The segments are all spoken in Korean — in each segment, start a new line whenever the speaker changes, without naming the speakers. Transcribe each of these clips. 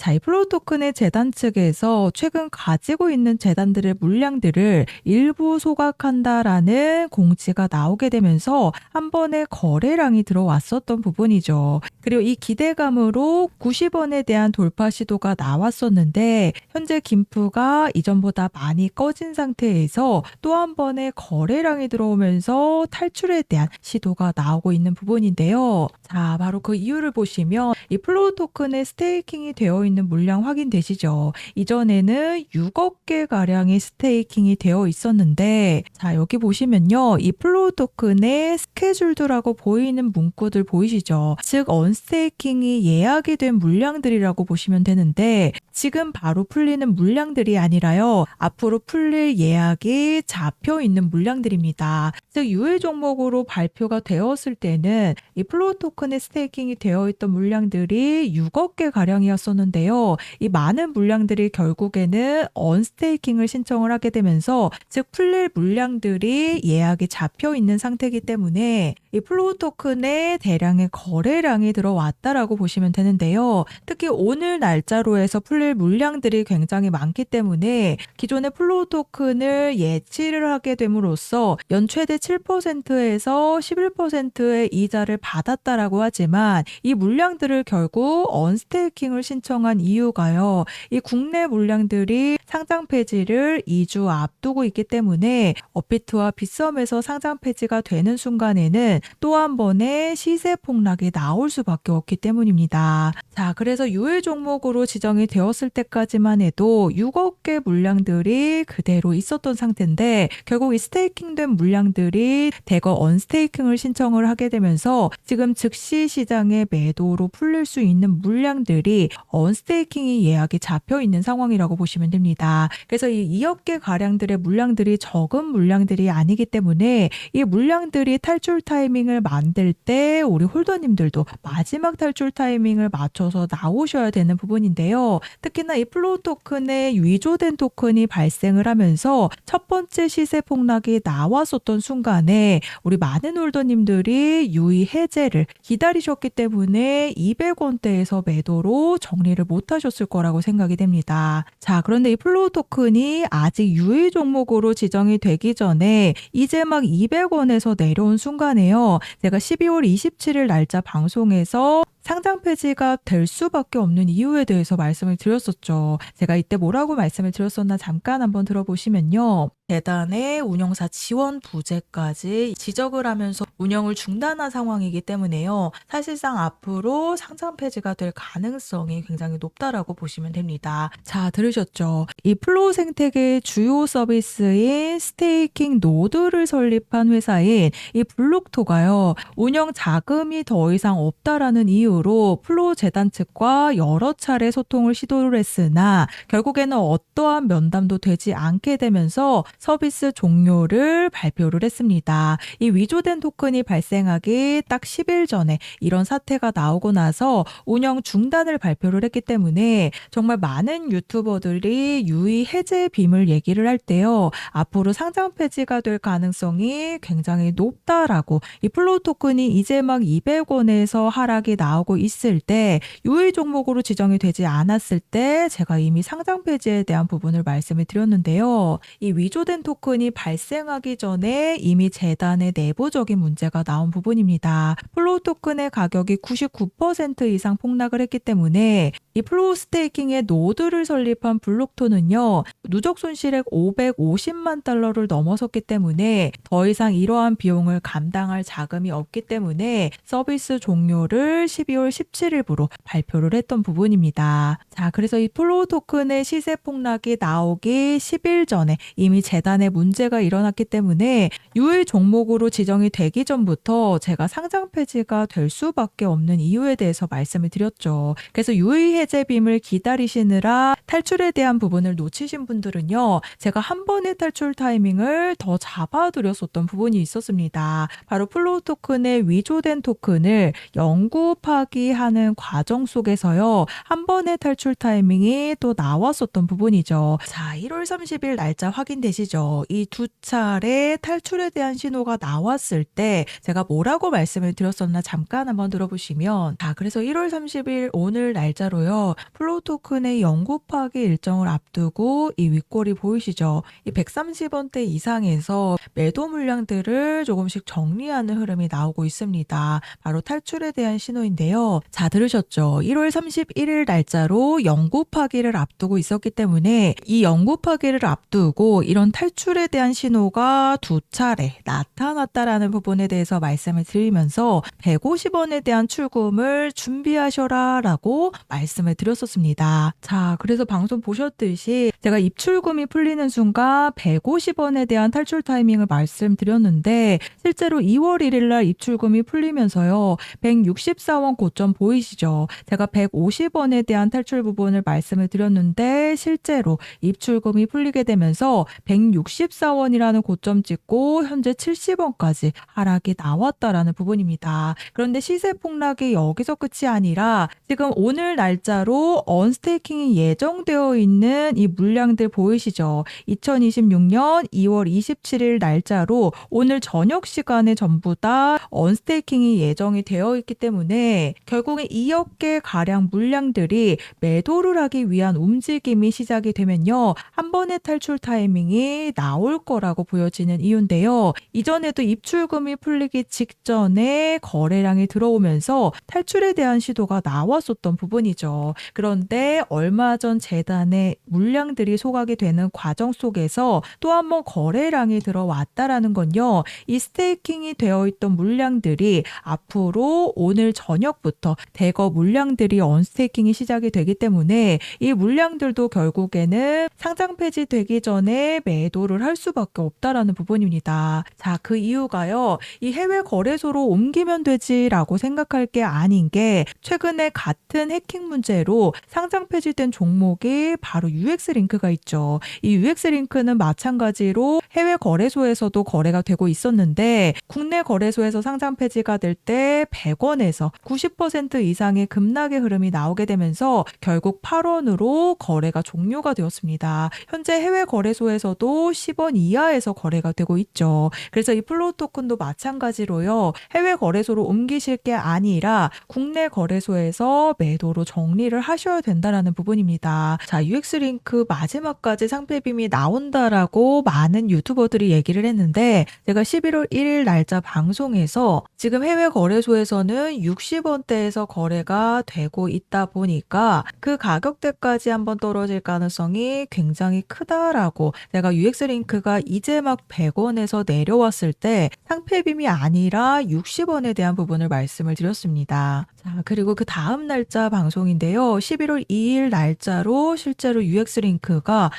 자, 이 플로우 토큰의 재단 측에서 최근 가지고 있는 재단들의 물량들을 일부 소각한다라는 공지가 나오게 되면서 한 번에 거래량이 들어왔었던 부분이죠. 그리고 이 기대감으로 90원에 대한 돌파 시도가 나왔었는데 현재 김프가 이전보다 많이 꺼진 상태에서 또 한 번의 거래량이 들어오면서 탈출에 대한 시도가 나오고 있는 부분인데요. 자, 바로 그 이유를 보시면 이 플로우 토큰의 스테이킹이 되어 있는 물량 확인되시죠? 이전에는 6억 개 가량의 스테이킹이 되어 있었는데, 자, 여기 보시면요. 이 플로우 토큰의 스케줄드라고 보이는 문구들 보이시죠? 즉 언스테이킹이 예약이 된 물량들이라고 보시면 되는데, 지금 바로 풀리는 물량들이 아니라요. 앞으로 풀릴 예약이 잡혀 있는 물량들입니다. 즉 유의 종목으로 발표가 되었을 때는 이 플로우 토큰의 스테이킹이 되어 있던 물량들이 6억 개 가량이었었는데요. 이 많은 물량들이 결국에는 언스테이킹을 신청을 하게 되면서 즉 풀릴 물량들이 예약이 잡혀 있는 상태이기 때문에 이 플로우 토큰의 대량의 거래량이 들어왔다라고 보시면 되는데요. 특히 오늘 날짜로 해서 풀릴 물량들이 굉장히 많기 때문에 기존의 플로우 토큰을 예치를 하게 됨으로써 연 최대 7%에서 11%의 이자를 받았다라고 하지만 이 물량들을 결국 언스테이킹을 신청한 이유가요. 이 국내 물량들이 상장 폐지를 2주 앞두고 있기 때문에 업비트와 빗썸에서 상장 폐지가 되는 순간에는 또 한 번의 시세 폭락이 나올 수밖에 없기 때문입니다. 자, 그래서 유의 종목으로 지정이 되었을 때까지만 해도 6억 개 물량들이 그대로 있었던 상태인데 결국 이 스테이킹된 물량들이 대거 언스테이킹을 신청을 하게 되면서 지금 즉시 시장에 매도로 풀릴 수 있는 물량들이 언스테이킹이 예약이 잡혀 있는 상황이라고 보시면 됩니다. 그래서 이 2억 개 가량들의 물량들이 적은 물량들이 아니기 때문에 이 물량들이 탈출 타이밍을 만들 때 우리 홀더님들도 마지막 탈출 타이밍을 맞춰서 나오셔야 되는 부분인데요. 특히나 이 플로우 토큰의 위조된 토큰이 발생을 하면서 첫 번째 시세 폭락이 나왔었던 순간에 우리 많은 홀더님들이 유의 해제를 기다리셨기 때문에 200원대에서 매도로 정리를 못 하셨을 거라고 생각이 됩니다. 자, 그런데 이 플로우 토큰이 아직 유의 종목으로 지정이 되기 전에 이제 막 200원에서 내려온 순간에요. 제가 12월 27일 날짜 방송에서 상장 폐지가 될 수밖에 없는 이유에 대해서 말씀을 드렸었죠. 제가 이때 뭐라고 말씀을 드렸었나 잠깐 한번 들어보시면요. 재단의 운영사 지원 부재까지 지적을 하면서 운영을 중단한 상황이기 때문에요. 사실상 앞으로 상장 폐지가 될 가능성이 굉장히 높다라고 보시면 됩니다. 자, 들으셨죠? 이 플로우 생태계의 주요 서비스인 스테이킹 노드를 설립한 회사인 이 블록토가요. 운영 자금이 더 이상 없다라는 이유로 플로우 재단 측과 여러 차례 소통을 시도를 했으나 결국에는 어떠한 면담도 되지 않게 되면서 서비스 종료를 발표를 했습니다. 이 위조된 토큰이 발생하기 딱 10일 전에 이런 사태가 나오고 나서 운영 중단을 발표를 했기 때문에 정말 많은 유튜버들이 유의 해제 빔을 얘기를 할 때요. 앞으로 상장 폐지가 될 가능성이 굉장히 높다라고 이 플로우 토큰이 이제 막 200원에서 하락이 나오고 있을 때 유의 종목으로 지정이 되지 않았을 때 제가 이미 상장 폐지에 대한 부분을 말씀을 드렸는데요. 이 위조된 토큰이 발생하기 전에 이미 재단의 내부적인 문제가 나온 부분입니다. 플로우 토큰의 가격이 99% 이상 폭락을 했기 때문에 이 플로우 스테이킹의 노드를 설립한 블록토는요. 누적 손실액 550만 달러를 넘어섰기 때문에 더 이상 이러한 비용을 감당할 자금이 없기 때문에 서비스 종료를 12월 17일부로 발표를 했던 부분입니다. 자, 그래서 이 플로우 토큰의 시세 폭락이 나오기 10일 전에 이미 재단에 문제가 일어났기 때문에 유의 종목으로 지정이 되기 전부터 제가 상장 폐지가 될 수밖에 없는 이유에 대해서 말씀을 드렸죠. 그래서 유의 해제빔을 기다리시느라 탈출에 대한 부분을 놓치신 분들은요. 제가 한 번의 탈출 타이밍을 더 잡아드렸었던 부분이 있었습니다. 바로 플로우 토큰의 위조된 토큰을 영구 파기하는 과정 속에서요. 한 번의 탈출 타이밍이 또 나왔었던 부분이죠. 자, 1월 30일 날짜 확인되시죠? 보이시죠? 이 두 차례 탈출에 대한 신호가 나왔을 때 제가 뭐라고 말씀을 드렸었나 잠깐 한번 들어보시면, 그래서 1월 30일 오늘 날짜로요. 플로우 토큰의 영구파기 일정을 앞두고 이 윗골이 보이시죠? 이 130원대 이상에서 매도 물량들을 조금씩 정리하는 흐름이 나오고 있습니다. 바로 탈출에 대한 신호인데요. 자, 들으셨죠? 1월 31일 날짜로 영구파기를 앞두고 있었기 때문에 이 영구파기를 앞두고 이런 탈출에 대한 신호가 두 차례 나타났다라는 부분에 대해서 말씀을 드리면서 150원에 대한 출금을 준비하셔라 라고 말씀을 드렸었습니다. 자, 그래서 방송 보셨듯이 제가 입출금이 풀리는 순간 150원에 대한 탈출 타이밍을 말씀드렸는데 실제로 2월 1일 날 입출금이 풀리면서요. 164원 고점 보이시죠? 제가 150원에 대한 탈출 부분을 말씀을 드렸는데 실제로 입출금이 풀리게 되면서 164원이라는 고점 찍고 현재 70원까지 하락이 나왔다라는 부분입니다. 그런데 시세 폭락이 여기서 끝이 아니라 지금 오늘 날짜로 언스테이킹이 예정되어 있는 이 물량들 보이시죠? 2026년 2월 27일 날짜로 오늘 저녁 시간에 전부 다 언스테이킹이 예정이 되어 있기 때문에 결국에 2억 개 가량 물량들이 매도를 하기 위한 움직임이 시작이 되면요. 한 번의 탈출 타이밍이 나올 거라고 보여지는 이유인데요. 이전에도 입출금이 풀리기 직전에 거래량이 들어오면서 탈출에 대한 시도가 나왔었던 부분이죠. 그런데 얼마 전 재단의 물량들이 소각이 되는 과정 속에서 또 한 번 거래량이 들어왔다라는 건요. 이 스테이킹이 되어 있던 물량들이 앞으로 오늘 저녁부터 대거 물량들이 언스테이킹이 시작이 되기 때문에 이 물량들도 결국에는 상장 폐지되기 전에 매도를 할 수밖에 없다라는 부분입니다. 자, 그 이유가요. 이 해외 거래소로 옮기면 되지라고 생각할 게 아닌 게 최근에 같은 해킹 문제로 상장 폐지된 종목이 바로 UX링크가 있죠. 이 UX링크는 마찬가지로 해외 거래소에서도 거래가 되고 있었는데 국내 거래소에서 상장 폐지가 될 때 100원에서 90% 이상의 급락의 흐름이 나오게 되면서 결국 8원으로 거래가 종료가 되었습니다. 현재 해외 거래소에서도 10원 이하에서 거래가 되고 있죠. 그래서 이 플로우 토큰도 마찬가지로요. 해외 거래소로 옮기실 게 아니라 국내 거래소에서 매도로 정리를 하셔야 된다라는 부분입니다. 자, UX링크 마지막까지 상패빔이 나온다라고 많은 유튜버들이 얘기를 했는데 제가 11월 1일 날짜 방송에서 지금 해외 거래소에서는 60원대에서 거래가 되고 있다 보니까 그 가격대까지 한번 떨어질 가능성이 굉장히 크다라고 제가 UX링크가 이제 막 100원에서 내려왔을 때 상패빔이 아니라 60원에 대한 부분을 말씀을 드렸습니다. 자, 그리고 그 다음 날짜 방송인데요. 11월 2일 날짜로 실제로 UX링크가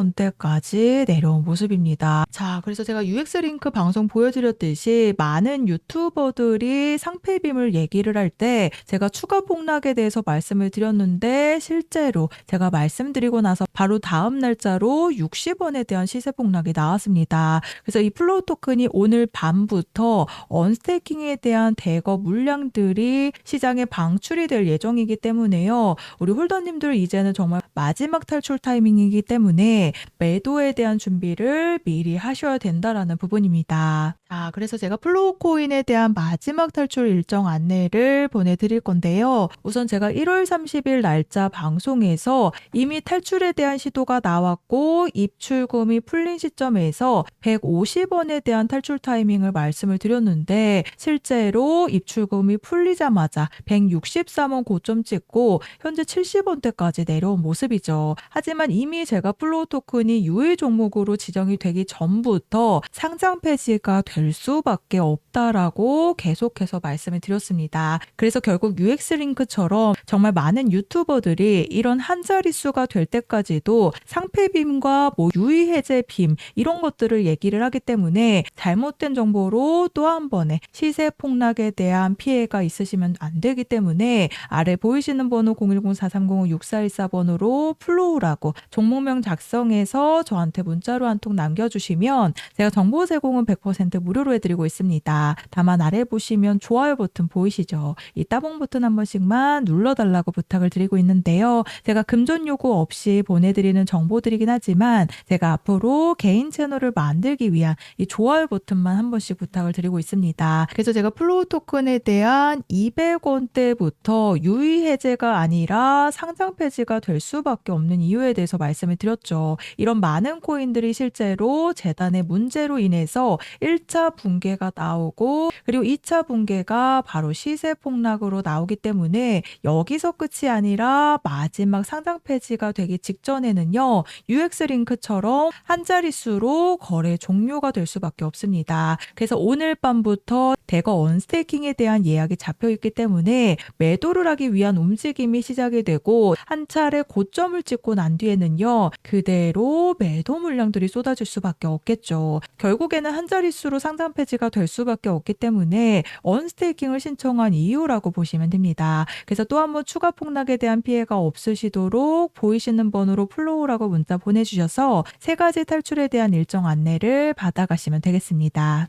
60원대까지 내려온 모습입니다. 자, 그래서 제가 UX링크 방송 보여드렸듯이 많은 유튜버들이 상패빔을 얘기를 할 때 제가 추가 폭락에 대해서 말씀을 드렸는데 실제로 제가 말씀드리고 나서 바로 다음 날짜로 60원에 대한 시세 폭락이 나왔습니다. 그래서 이 플로우 토큰이 오늘 밤부터 언스테이킹에 대한 대거 물량들이 시장에 방출이 될 예정이기 때문에요. 우리 홀더님들 이제는 정말 마지막 탈출 타이밍이기 때문에 매도에 대한 준비를 미리 하셔야 된다라는 부분입니다. 자, 그래서 제가 플로우 코인에 대한 마지막 탈출 일정 안내를 보내드릴 건데요. 우선 제가 1월 30일 날짜 방송에서 이미 탈출에 대한 시도가 나왔고 입출금이 풀린 시점에서 150원에 대한 탈출 타이밍을 말씀을 드렸는데 실제로 입출금이 풀리자마자 163원 고점 찍고 현재 70원대까지 내려온 모습이죠. 하지만 이미 제가 플로우 토큰이 유의 종목으로 지정이 되기 전부터 상장 폐지가 될 수밖에 없다라고 계속해서 말씀을 드렸습니다. 그래서 결국 UX링크처럼 정말 많은 유튜버들이 이런 한 자릿수가 될 때까지도 상패빔과 유의 해제 빔 이런 것들을 얘기를 하기 때문에 잘못된 정보로 또 한 번의 시세 폭락에 대한 피해가 있으시면 안 되기 때문에 아래 보이시는 번호 010-4305-6414번으로 플로우라고 종목명 작성해서 저한테 문자로 한 통 남겨주시면 제가 정보 제공은 100% 무료로 해드리고 있습니다. 다만 아래 보시면 좋아요 버튼 보이시죠? 이 따봉 버튼 한 번씩만 눌러달라고 부탁을 드리고 있는데요. 제가 금전 요구 없이 보내드리는 정보들이긴 하지만 제가 앞으로 개인 채널을 만들기 위한 이 좋아요 버튼만 한 번씩 부탁을 드리고 있습니다. 그래서 제가 플로우 토큰에 대한 200원대부터 유의 해제가 아니라 상장 폐지가 될 수밖에 없는 이유에 대해서 말씀을 드렸죠. 이런 많은 코인들이 실제로 재단의 문제로 인해서 1차 붕괴가 나오고 그리고 2차 붕괴가 바로 시세 폭락으로 나오기 때문에 여기서 끝이 아니라 마지막 상장 폐지가 되기 직전에는요. UX 링크처럼 한 자릿수로 거래 종료가 될 수밖에 없습니다. 그래서 오늘 밤부터 대거 언스테이킹에 대한 예약이 잡혀 있기 때문에 매도를 하기 위한 움직임이 시작이 되고 한 차례 고점을 찍고 난 뒤에는요. 그대로 매도 물량들이 쏟아질 수밖에 없겠죠. 결국에는 한 자릿수로 상장 폐지가 될 수밖에 없기 때문에 언스테이킹을 신청한 이유라고 보시면 됩니다. 그래서 또 한 번 추가 폭락에 대한 피해가 없으시도록 보이시는 번호로 플로우라고 문자 보내주셔서 세 가지 탈출에 대한 일정 안내를 받아가시면 되겠습니다.